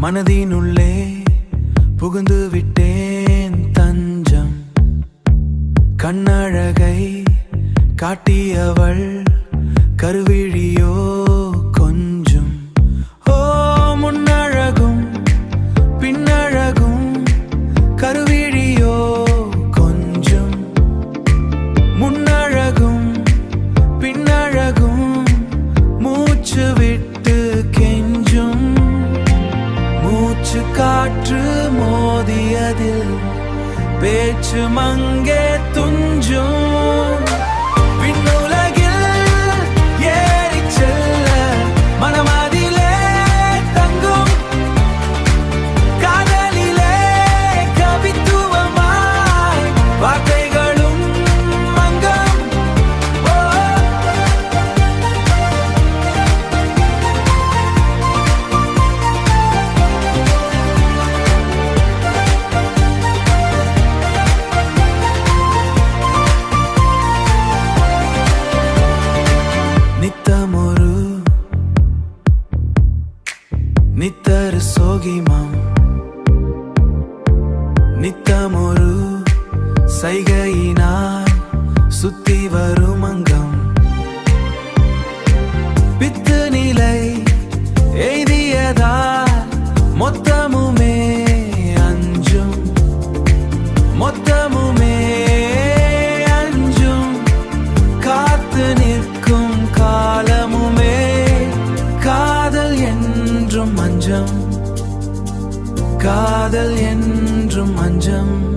மனதினுள்ளே புகுந்து விட்டேன் தஞ்சம். கண்ணழகை காட்டியவள் கருவிழியோ கொஞ்சம். ஓ முன்னழகும் பின்னழகும் கருவிழியோ கொஞ்சம். முன்னழகும் பின்னழகும் மூச்சு விட்டு கெஞ்சும். மூச்சு காற்று மோதியதில் பேச்சு மங்கே துஞ்சும். விண்ணுலகில் ஏறிச் செல்ல மனமதிலே தங்கும். காதலிலே கவித்துவமாய் வார்த்தைகளும் மங்கும். நித்தமொரு நித்தரு சோகிமாம். நித்தமொரு சைகையினால் சுத்தி வரும் அங்கம். பித்து நிலை எய்தியதால் மொத்தமுமே அஞ்சும். மொத்தமுமே அஞ்சும். காத்து நிற்கும் காலமுமே காதல் என்றும் அஞ்சம். காதல் என்றும் அஞ்சம்.